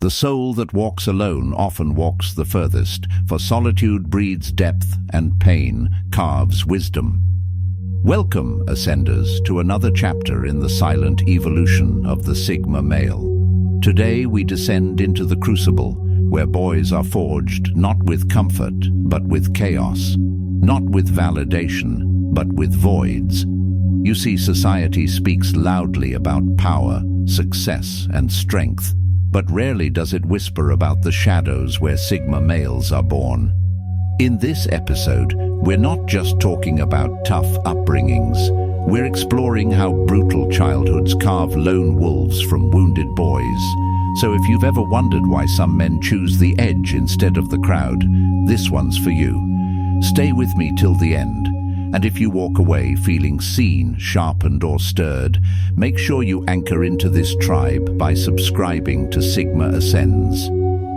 The soul that walks alone often walks the furthest, for solitude breeds depth and pain carves wisdom. Welcome, Ascenders, to another chapter in the silent evolution of the Sigma male. Today we descend into the crucible, where boys are forged not with comfort, but with chaos. Not with validation, but with voids. You see, society speaks loudly about power, success, and strength, but rarely does it whisper about the shadows where Sigma males are born. In this episode, we're not just talking about tough upbringings. We're exploring how brutal childhoods carve lone wolves from wounded boys. So if you've ever wondered why some men choose the edge instead of the crowd, this one's for you. Stay with me till the end, and if you walk away feeling seen, sharpened, or stirred, make sure you anchor into this tribe by subscribing to Sigma Ascends.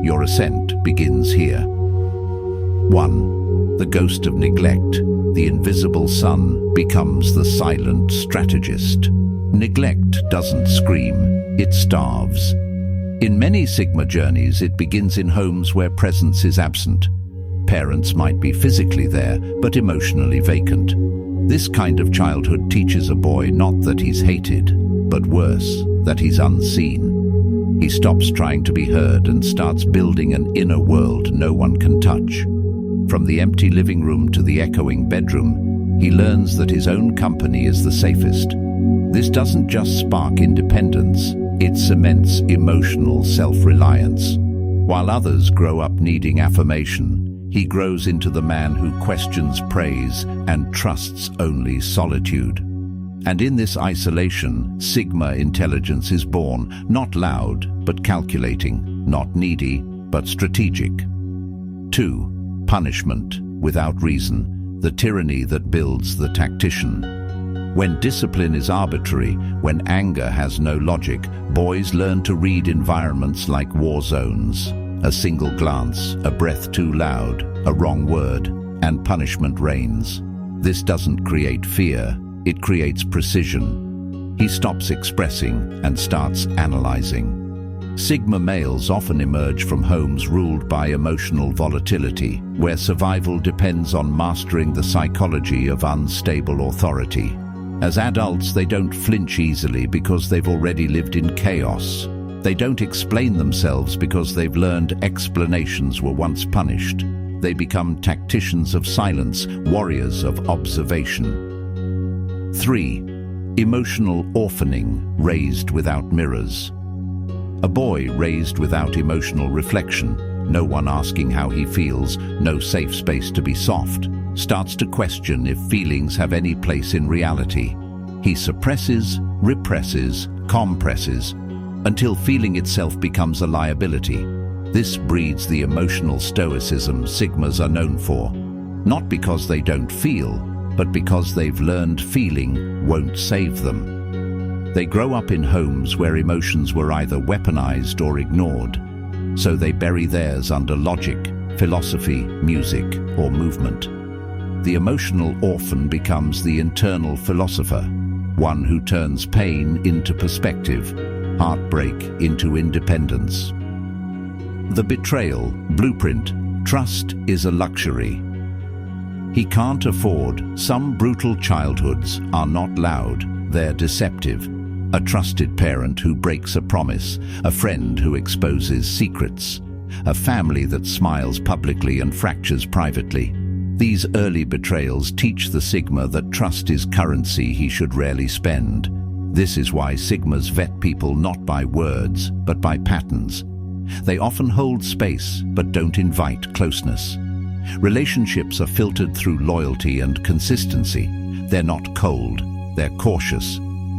Your ascent begins here. 1. The ghost of neglect. The invisible son becomes the silent strategist. Neglect doesn't scream, it starves. In many Sigma journeys, it begins in homes where presence is absent. Parents might be physically there, but emotionally vacant. This kind of childhood teaches a boy not that he's hated, but worse, that he's unseen. He stops trying to be heard and starts building an inner world no one can touch. From the empty living room to the echoing bedroom, he learns that his own company is the safest. This doesn't just spark independence, it cements emotional self-reliance. While others grow up needing affirmation, he grows into the man who questions praise and trusts only solitude. And in this isolation, Sigma intelligence is born, not loud, but calculating, not needy, but strategic. 2. Punishment without reason, the tyranny that builds the tactician. When discipline is arbitrary, when anger has no logic, boys learn to read environments like war zones. A single glance, a breath too loud, a wrong word, and punishment reigns. This doesn't create fear, it creates precision. He stops expressing and starts analyzing. Sigma males often emerge from homes ruled by emotional volatility, where survival depends on mastering the psychology of unstable authority. As adults, they don't flinch easily because they've already lived in chaos. They don't explain themselves because they've learned explanations were once punished. They become tacticians of silence, warriors of observation. 3. Emotional orphaning, raised without mirrors. A boy raised without emotional reflection, no one asking how he feels, no safe space to be soft, starts to question if feelings have any place in reality. He suppresses, represses, compresses, until feeling itself becomes a liability. This breeds the emotional stoicism Sigmas are known for, not because they don't feel, but because they've learned feeling won't save them. They grow up in homes where emotions were either weaponized or ignored, so they bury theirs under logic, philosophy, music, or movement. The emotional orphan becomes the internal philosopher, one who turns pain into perspective, heartbreak into independence. The betrayal blueprint. Trust is a luxury. He can't afford. Some brutal childhoods are not loud, they're deceptive. A trusted parent who breaks a promise, a friend who exposes secrets, a family that smiles publicly and fractures privately. These early betrayals teach the Sigma that trust is currency he should rarely spend. This is why Sigmas vet people not by words, but by patterns. They often hold space, but don't invite closeness. Relationships are filtered through loyalty and consistency. They're not cold, they're cautious.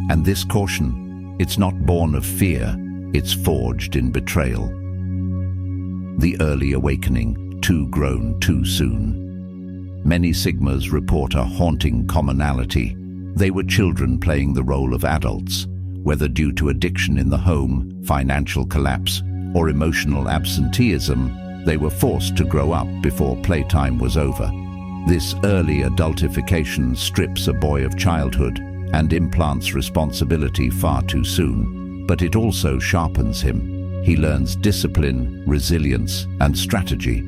And this caution, it's not born of fear, it's forged in betrayal. The early awakening, too grown too soon. Many Sigmas report a haunting commonality. They were children playing the role of adults, whether due to addiction in the home, financial collapse, or emotional absenteeism. They were forced to grow up before playtime was over. This early adultification strips a boy of childhood and implants responsibility far too soon, but it also sharpens him. He learns discipline, resilience, and strategy.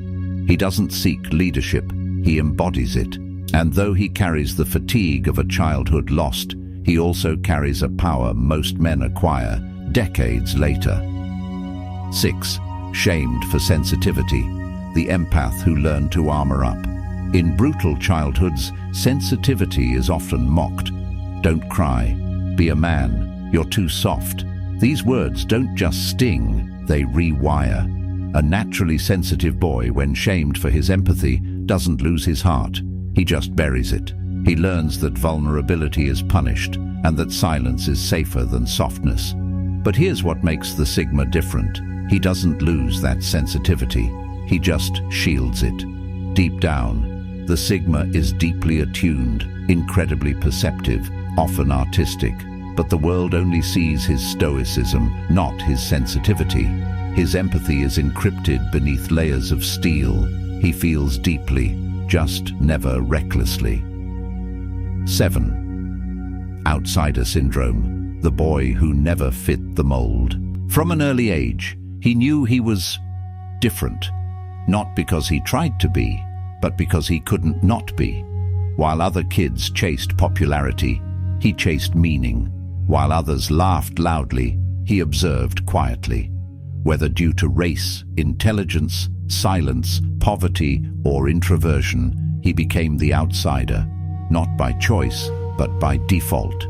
He doesn't seek leadership, he embodies it. And though he carries the fatigue of a childhood lost, he also carries a power most men acquire decades later. 6. Shamed for sensitivity. The empath who learned to armor up. In brutal childhoods, sensitivity is often mocked. Don't cry. Be a man. You're too soft. These words don't just sting, they rewire. A naturally sensitive boy, when shamed for his empathy, doesn't lose his heart. He just buries it. He learns that vulnerability is punished and that silence is safer than softness. But here's what makes the Sigma different. He doesn't lose that sensitivity. He just shields it. Deep down, the Sigma is deeply attuned, incredibly perceptive, often artistic. But the world only sees his stoicism, not his sensitivity. His empathy is encrypted beneath layers of steel. He feels deeply, just never recklessly. 7. Outsider syndrome. The boy who never fit the mold. From an early age, he knew he was different. Not because he tried to be, but because he couldn't not be. While other kids chased popularity, he chased meaning. While others laughed loudly, he observed quietly. Whether due to race, intelligence, silence, poverty, or introversion, he became the outsider, not by choice, but by default.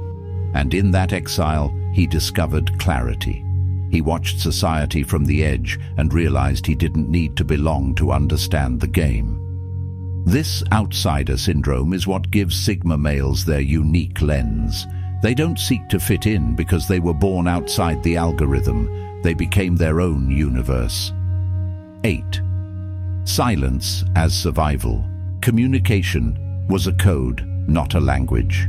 And in that exile, he discovered clarity. He watched society from the edge and realized he didn't need to belong to understand the game. This outsider syndrome is what gives Sigma males their unique lens. They don't seek to fit in because they were born outside the algorithm. They became their own universe. 8. Silence as survival. Communication was a code, not a language.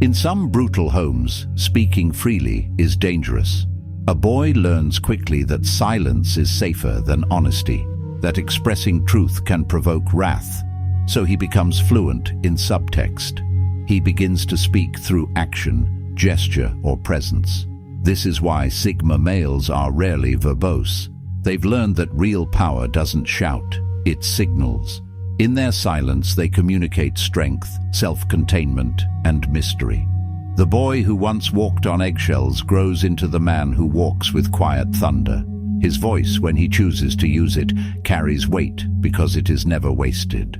In some brutal homes, speaking freely is dangerous. A boy learns quickly that silence is safer than honesty, that expressing truth can provoke wrath, so he becomes fluent in subtext. He begins to speak through action, gesture, or presence. This is why Sigma males are rarely verbose. They've learned that real power doesn't shout, it signals. In their silence, they communicate strength, self-containment, and mystery. The boy who once walked on eggshells grows into the man who walks with quiet thunder. His voice, when he chooses to use it, carries weight because it is never wasted.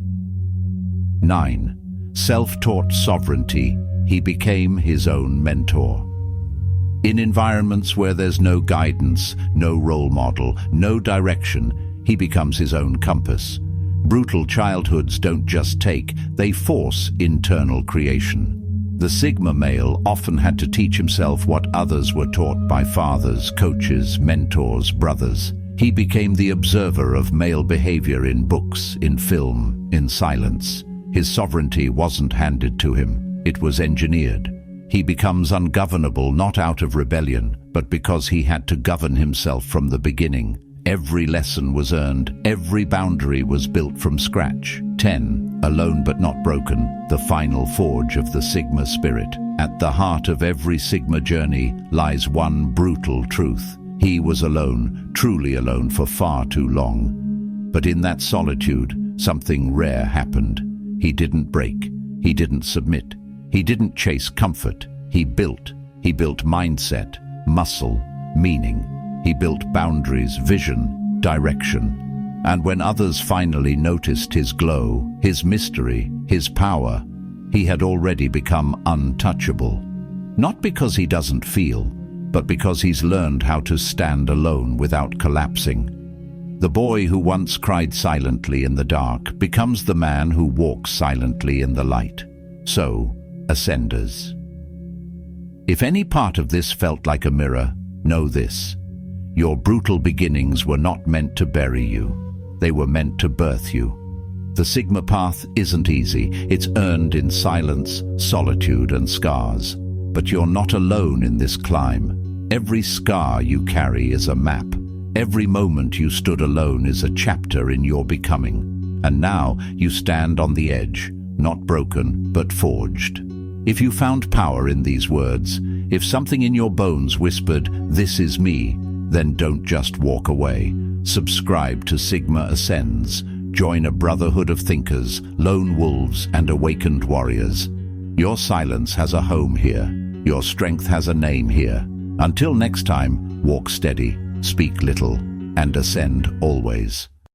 9. Self-taught sovereignty. He became his own mentor. In environments where there's no guidance, no role model, no direction, he becomes his own compass. Brutal childhoods don't just take, they force internal creation. The Sigma male often had to teach himself what others were taught by fathers, coaches, mentors, brothers. He became the observer of male behavior in books, in film, in silence. His sovereignty wasn't handed to him, it was engineered. He becomes ungovernable not out of rebellion, but because he had to govern himself from the beginning. Every lesson was earned, every boundary was built from scratch. 10. Alone but not broken, the final forge of the Sigma spirit. At the heart of every Sigma journey lies one brutal truth. He was alone, truly alone for far too long. But in that solitude, something rare happened. He didn't break, he didn't submit, he didn't chase comfort. He built mindset, muscle, meaning. He built boundaries, vision, direction. And when others finally noticed his glow, his mystery, his power, he had already become untouchable. Not because he doesn't feel, but because he's learned how to stand alone without collapsing. The boy who once cried silently in the dark becomes the man who walks silently in the light. So, ascenders. If any part of this felt like a mirror, know this. Your brutal beginnings were not meant to bury you. They were meant to birth you. The Sigma path isn't easy. It's earned in silence, solitude, and scars. But you're not alone in this climb. Every scar you carry is a map. Every moment you stood alone is a chapter in your becoming. And now you stand on the edge, not broken, but forged. If you found power in these words, if something in your bones whispered, "This is me," Then don't just walk away. Subscribe to Sigma Ascends. Join a brotherhood of thinkers, lone wolves, and awakened warriors. Your silence has a home here. Your strength has a name here. Until next time, walk steady, speak little, and ascend always.